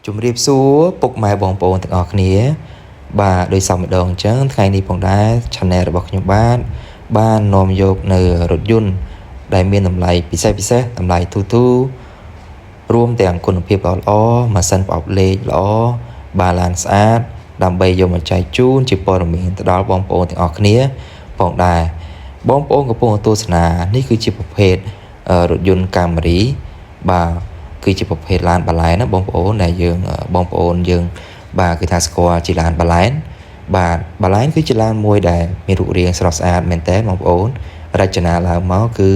ជំរាបសួរពុកម៉ែបងប្អូនទាំងអស់គ្នាបាទដោយសារម្ដងអញ្ចឹងថ្ងៃនេះផងដែរ Channel របស់ខ្ញុំបាននាំយកនៅរថយន្តដែលមានតម្លៃពិសេសតម្លៃទូរួមទាំងគុណភាពល្អម៉ាស៊ីនប្រអប់លេខល្អបាទឡានស្អាតដើម្បីយកមកចែកជូនជាព័ត៌មានទៅដល់បងប្អូនទាំងអស់គ្នាផងដែរបងប្អូនកំពុងទស្សនានេះគឺជាប្រភេទរថយន្ត Camry បាទគឺជាប្រភេទឡានបាឡែនណាបងប្អូនដែលបងប្អូនយើងបាទគឺថាស្គាល់ជាឡានបាឡែនបាទបាឡែនគឺជាឡានមួយដែលមានរូបរាងស្រស់ស្អាតមែនតើបងប្អូនរចនាឡើងមកគឺ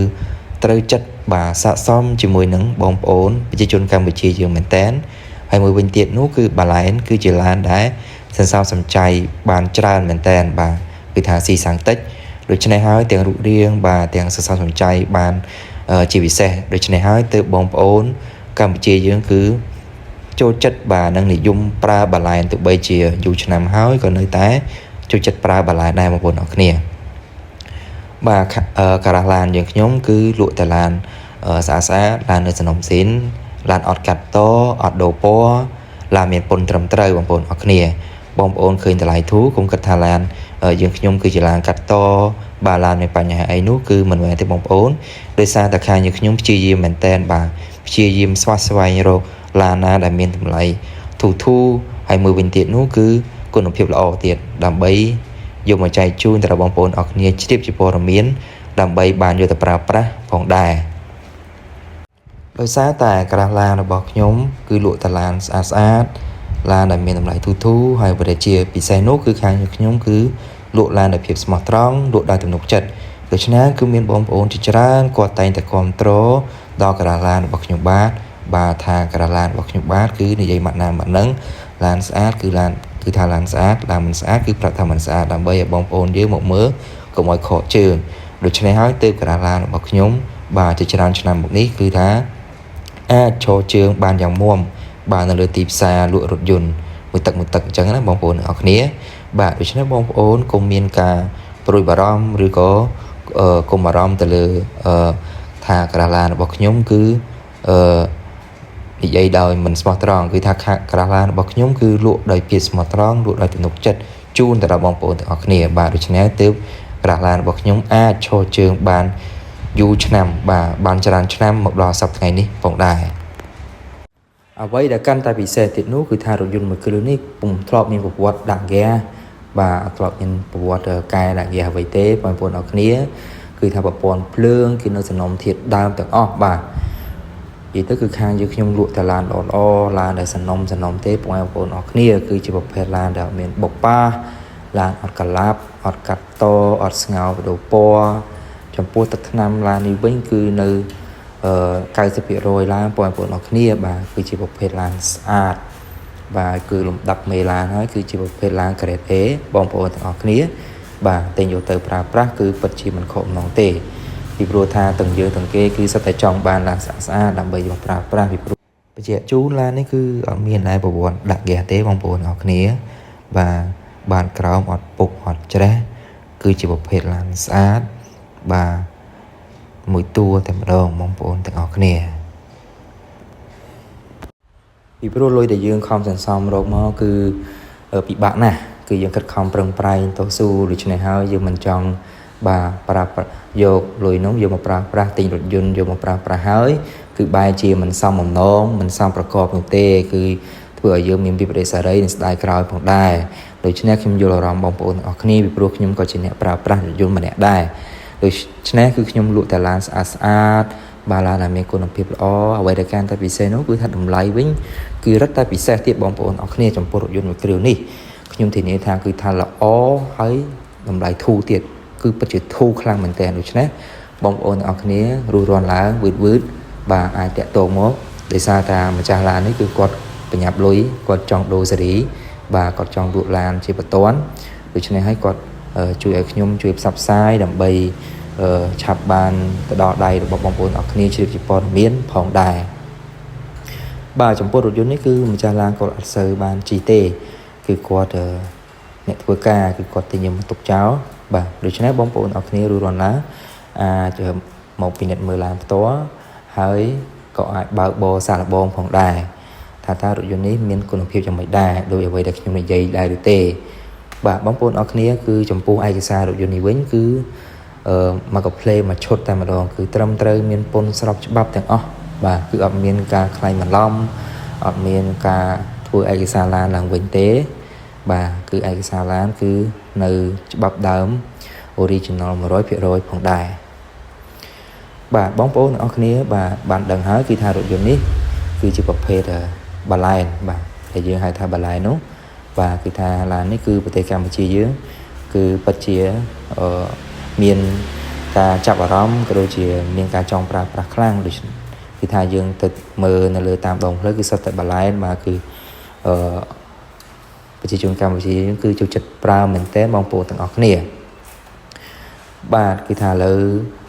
ត្រូវចិត្តបាទស័ក្តិសមជាមួយនឹងបងប្អូនប្រជាជនកម្ពុជាយើងមែនតើហើយមួយវិញទៀតនោះគឺបាឡែនគឺជាឡានដែលសន្សំសំចៃបានច្រើនមែនតើបាទគឺថាស៊ីសាំងតិចដូច្នេះហើយទាំងរូបរាងបាទទាំងសន្សំសំចៃបានជាពិសេសដូច្នេះហើយទើបបងប្អូនកម្ពុជាយើងគឺចូលចិត្តបាទនឹងនិយមប្រើបាឡែនទោះបីជាយូរឆ្នាំហើយក៏នៅតែចូលចិត្តប្រើបាឡែនដែរបងប្អូនអរគ្នាបាទការ៉ាឡានយើងខ្ញុំគឺលក់តែឡានស្អាតឡាននៅសំណុំស៊ីនឡានអត់កាត់តអត់ដូរពណ៌ឡានមានពន្ធត្រឹមត្រូវបងប្អូនអរគ្នាបងប្អូនឃើញតម្លៃធូរកុំគិតថាឡានយើងខ្ញុំគឺជាឡានកាត់តបាទឡានមានបញ្ហាអីនោះគឺមិនមែនទេបងប្អូនដោយសារតែខាងយើងខ្ញុំព្យាយាមមែនតែនបាទព្យាយាមស្វែងរកឡានណាដែលមានតម្លៃធូរហើយមួយវិញទៀតនោះគឺគុណភាពល្អទៀតដើម្បីយកមកចែកជូនដល់បងប្អូនអរគ្នាជ្រាបជាព័ត៌មានដើម្បីបានយកទៅប្រើប្រាស់ផងដែរដោយសារតែក្រាស់ឡានរបស់ខ្ញុំគឺលក់តែឡានស្អាតឡានដែលមានតម្លៃធូរហើយប្រទេសជាពិសេសនោះគឺខាងខ្ញុំគឺលក់ឡានដោយភាពស្មោះត្រង់លក់ដោយទំនុកចិត្តដូច្នេះគឺមានបងប្អូនជាច្រើនគាត់តែងតែគាំទ្រដល់ក្រាស់ឡានរបស់ខ្ញុំបាទថាក្រាស់ឡានរបស់ខ្ញុំគឺនិយាយម៉ាត់ណាម៉ាត់ហ្នឹងឡានស្អាតគឺថាឡានស្អាតឡានមិនស្អាតគឺប្រាប់ថាមិនស្អាតដើម្បីឲ្យបងប្អូនយើងមកមើលកុំឲ្យខកជើងដូច្នេះហើយទើបក្រាស់ឡានរបស់ខ្ញុំបាទជាច្រើនឆ្នាំមកនេះគឺថាអាចឈរជើងបានយ៉ាងមាំបាទនៅលើទីផ្សារលក់រថយន្តមួយទឹកអញ្ចឹងណាបងប្អូនអរគ្នាបាទដូច្នេះបងប្អូនកុំមានការព្រួយបារម្ភឬក៏កុំបារម្ភទៅលើថាក្រាស់ឡានរបស់ខ្ញុំគឺនិយាយដោយមិនស្មោះត្រង់គឺថាក្រាស់ឡានរបស់ខ្ញុំគឺលក់ដោយភាពស្មោះត្រង់លក់ដោយទំនុកចិត្តជូនទៅដល់បងប្អូនទាំងអស់គ្នាបាទដូច្នេះទើបក្រាស់ឡានរបស់ខ្ញុំអាចឈរជើងបានយូរឆ្នាំបាទបានច្រើនឆ្នាំមកដល់សប្តាហ៍ថ្ងៃនេះផងដែរអ្វីដែលកាន់តែពិសេសទៀតនោះគឺថារថយន្តមួយគ្រឿងនេះពុំធ្លាប់មានប្រវត្តិដាក់ហ្គាសបាទអត់ធ្លាប់មានប្រវត្តិកែដាក់ហ្គាសអ្វីទេបងប្អូនអរគ្នាគឺថាប្រព័ន្ធភ្លើងគឺនៅសំណុំធាតុដើមទាំងអស់បាទនិយាយទៅគឺខាងយើងខ្ញុំលក់តែឡានល្អឡានដែលសំណុំទេបងប្អូនអរគ្នាគឺជាប្រភេទឡានដែលមានបុកប៉ាឡានអត់កាឡាប់អត់កាត់តអត់ស្ងោរដូរពណ៌ចំពោះទឹកថ្នាំឡាននេះវិញគឺនៅ90% ឡានបងប្អូនអរគ្នាបាទគឺជាប្រភេទឡានស្អាតបាទគឺលំដាប់មេឡានហើយគឺជាប្រភេទឡាន Grade A បងប្អូនទាំងអស់គ្នាបាទតែយកទៅប្រើប្រាស់គឺពិតជាមិនខកម្ដងទេពីព្រោះថាទាំងយើងទាំងគេគឺសិតតែចង់បានឡានស្អាតដើម្បីយកប្រើប្រាស់ពីព្រោះបញ្ជាក់ជូនឡាននេះគឺអត់មានដែរប្រវត្តិដាក់ហ្គាសទេបងប្អូនអរគ្នាបាទបានក្រោមអត់ពុកអត់ច្រេះគឺជាប្រភេទឡានស្អាតបាទមួយតួតែម្ដងបងប្អូនទាំងអស់គ្នាពីព្រោះលុយដែលយើងខំសន្សំរកមកគឺពិបាកណាស់គឺយើងខិតខំប្រឹងប្រែងតស៊ូដូច្នេះហើយយើងមិនចង់បាទប្រើយកលុយនោះយកមកប្រើប្រាស់ទិញរថយន្តយកមកប្រើប្រាស់ហើយគឺបែរជាមិនសមបំណងមិនសមប្រកបនោះទេគឺធ្វើឲ្យយើងមានវិបត្តិសារីនិងស្ដាយក្រោយផងដែរដូច្នេះខ្ញុំយល់អារម្មណ៍បងប្អូនទាំងអស់គ្នាពីព្រោះខ្ញុំក៏ជាអ្នកប្រើប្រាស់រថយន្តម្នាក់ដែរដូច្នេះគឺខ្ញុំលក់តែឡានស្អាតបាទឡានដែលមានគុណភាពល្អអ្វីដែលកាន់តែពិសេសនោះគឺថាតម្លៃវិញគឺរឹតតែពិសេសទៀតបងប្អូនអរគ្នាចំពោះរថយន្តមួយគ្រឿងនេះខ្ញុំធានាថាគឺថាល្អហើយតម្លៃធូរទៀតគឺពិតជាធូរខ្លាំងមែនទែនដូច្នេះបងប្អូនទាំងអស់គ្នារស់រាន់ឡើងវឺតបាទអាចតាក់ទងមកដោយសារតែម្ចាស់ឡាននេះគឺគាត់ប្រញាប់លុយគាត់ចង់ដូរស៊េរីបាទគាត់ចង់លក់ឡានជាបន្ទាន់ដូច្នេះហើយគាត់ជួយឲ្យខ្ញុំជួយផ្សព្វផ្សាយដើម្បីឆាប់បានទៅដល់ដៃរបស់បងប្អូនអរគ្នាជ្រាបជាព័ត៌មានផងដែរបាទចំពោះរថយន្តនេះគឺម្ចាស់ឡានគាត់អត់សូវបានជិះទេគឺគាត់អ្នកធ្វើការគឺគាត់ទិញមកទុកចោលបាទដូច្នេះបងប្អូនអរគ្នារស់រាន់ឡើងអាចមកពិនិត្យមើលឡានផ្ទាល់ហើយក៏អាចបើកបរសាកល្បងផងដែរ ថាតើរថយន្តនេះមានគុណភាពយ៉ាងម៉េចដែរដោយអ្វីដែលខ្ញុំនិយាយដែរឬទេបាទបងប្អូនអរគ្នាគឺចំពោះឯកសាររថយន្តនេះវិញគឺមកកាផ្លេមួយឈុតតែម្ដងគឺត្រឹមត្រូវមានពន្ធស្របច្បាប់ទាំងអស់បាទគឺអត់មានការក្លែងបន្លំអត់មានការធ្វើឯកសារឡានឡើងវិញទេបាទគឺឯកសារឡានគឺនៅច្បាប់ដើម original 100% ផងដែរបាទបងប្អូនទាំងអស់គ្នាបាទបានដឹងហើយគឺថារថយន្តនេះគឺជាប្រភេទបាឡែនបាទដែលយើងហៅថាបាឡែននោះបាទគឺថាឡាននេះគឺប្រទេសកម្ពុជាយើងគឺពិតជាមានការចាប់អារម្មណ៍ក៏ដូចជាមានការចង់ប្រើប្រាស់ខ្លាំងដូចគឺថាយើងទៅមើលនៅលើតាមដងផ្លូវគឺសុទ្ធតែបាឡែនបាទគឺប្រជាជនកម្ពុជាយើងគឺចូលចិត្តប្រើមែនទែនបងប្អូនទាំងអស់គ្នាបាទគឺថាឥឡូវ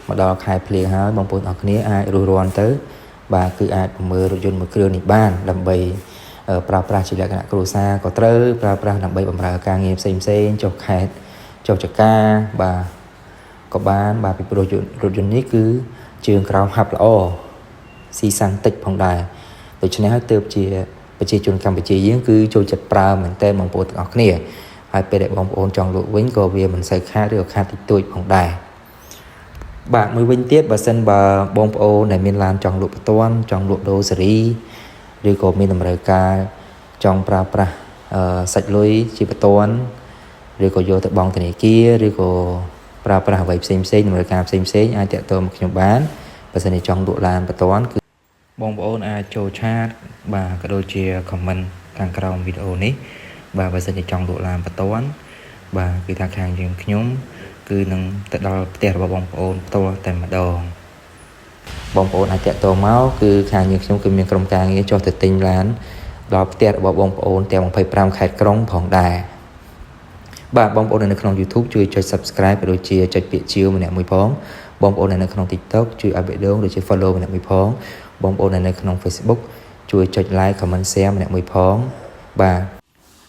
មកដល់ខែភ្លៀងហើយបងប្អូនអរគ្នាអាចរស់រាន់ទៅបាទគឺអាចមើលរថយន្តមួយគ្រឿងនេះបានដើម្បីប្រើប្រាស់ជាលក្ខណៈគ្រួសារក៏ត្រូវប្រើប្រាស់ដើម្បីបម្រើការងារផ្សេងចុះខេត្តចុះចការបាទក៏បានបាទពីព្រោះរថយន្តនេះគឺជើងក្រោមហាប់ល្អស៊ីសាំងតិចផងដែរដូច្នេះហើយទើបជាប្រជាជនកម្ពុជាយើងគឺចូលចិត្តប្រើមែនទែនបងប្អូនទាំងអស់គ្នាហើយពេលដែលបងប្អូនចង់លក់វិញក៏វាមិនសូវខាតឬខាតតិចតួចផងដែរបាទមួយវិញទៀតបើសិនបើបងប្អូនដែលមានឡានចង់លក់បន្ទាន់ចង់លក់ដូរសេរីឬក៏មានតម្រូវការចង់ប្រើប្រាស់សាច់លុយជាបន្ទាន់ឬក៏យកទៅបង់ធនាគារឬក៏ប្រើប្រាស់អ្វីផ្សេងតម្រូវការផ្សេងអាចតាក់ទងមកខ្ញុំបានបើសិនជាចង់លក់ឡានបន្ទាន់គឺបងប្អូនអាចចូលឆាតបាទក៏ដូចជា comment ខាងក្រោមវីដេអូនេះបាទបើសិនជាចង់លក់ឡានបន្ទាន់បាទគឺថាខាងយើងខ្ញុំគឺនឹងទៅដល់ផ្ទះរបស់បងប្អូនផ្ទាល់តែម្ដងបងប្អូនអាចតាក់ទងមកគឺខាងយើងខ្ញុំគឺមានក្រុមការងារចុះទៅទិញឡានដល់ផ្ទះរបស់បងប្អូនទាំង25ខេត្តក្រុងផងដែរបាទបងប្អូននៅក្នុង YouTube ជួយចុច Subscribe ក៏ដូចជាចុចពាក្យជាវម្នាក់មួយផងបងប្អូននៅក្នុង TikTok ជួយឲ្យបេះដូងដូចជា Follow ម្នាក់មួយផងបងប្អូននៅក្នុង Facebook ជួយចុច Like Comment Share ម្នាក់មួយផងបាទ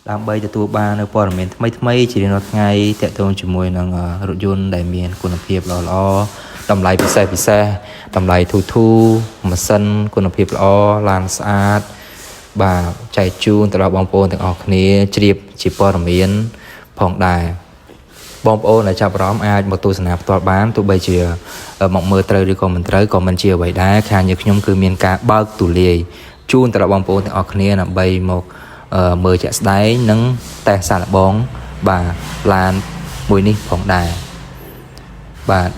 ដើម្បីទទួលបាននូវព័ត៌មានថ្មីជារៀងរាល់ថ្ងៃទាក់ទងជាមួយនឹងរថយន្តដែលមានគុណភាពល្អតម្លៃពិសេសតម្លៃធូរម៉ាស៊ីនគុណភាពល្អឡានស្អាតបាទចែកជូនទៅដល់បងប្អូនទាំងអស់គ្នាជ្រាបជាព័ត៌មានផងដែរបងប្អូនដែលចាប់អារម្មណ៍អាចមកទស្សនាផ្ទាល់បានទោះបីជាមកមើលត្រូវឬក៏មិនត្រូវក៏មិនជាអ្វីដែរខាងយើងខ្ញុំគឺមានការបើកទូលាយជូនទៅដល់បងប្អូនទាំងអស់គ្នាដើម្បីមកមើលជាក់ស្ដែងនិងតេស្តសាកល្បងបាទឡានមួយនេះផងដែរបាទ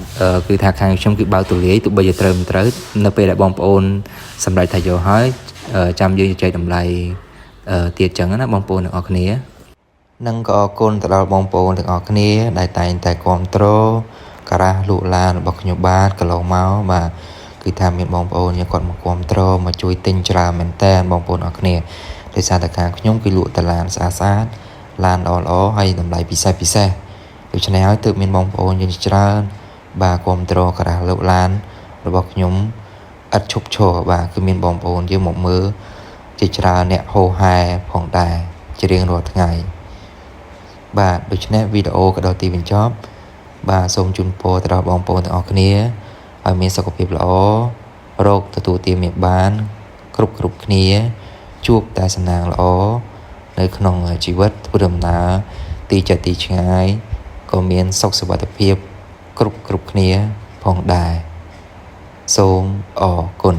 គឺថាខាងខ្ញុំគឺបើកទូលាយទោះបីជាត្រូវមិនត្រូវនៅពេលដែលបងប្អូនសម្រេចថាយកហើយចាំយើងជជែកតម្លៃទៀតចឹងណាបងប្អូនទាំងអស់គ្នានិងក៏អរគុណទៅដល់បងប្អូនទាំងអស់គ្នាដែលតែងតែគាំទ្រការ៉ាសលក់ឡានរបស់ខ្ញុំបាទកន្លងមកបាទគឺថាមានបងប្អូនគាត់មកគាំទ្រមកជួយទិញច្រើនមែនតើបងប្អូនអរគ្នាដោយសារតែខាងខ្ញុំគឺលក់តែឡានស្អាតឡានល្អហើយតម្លៃពិសេសដូច្នេះហើយទើបមានបងប្អូនយើងច្រើនបាទគាំទ្រការ៉ាសលក់ឡានរបស់ខ្ញុំឥតឈប់ឈរបាទគឺមានបងប្អូនយើងមកមើលជាច្រើនអ្នកហោហែផងដែរជារៀងរាល់ថ្ងៃបាទដូច្នេះវីដេអូក៏ដល់ទីបញ្ចប់បាទសូមជូនពរទៅដល់បងប្អូនទាំងអស់គ្នាឲ្យមានសុខភាពល្អរោគទទួលទានមានបានគ្រប់គ្នាជួបតែសំណាងល្អនៅក្នុងជីវិតធ្វើដំណើរទីចិត្តទីឆ្ងាយក៏មានសុខសុវត្ថិភាពគ្រប់គ្នាផងដែរសូមអរគុណ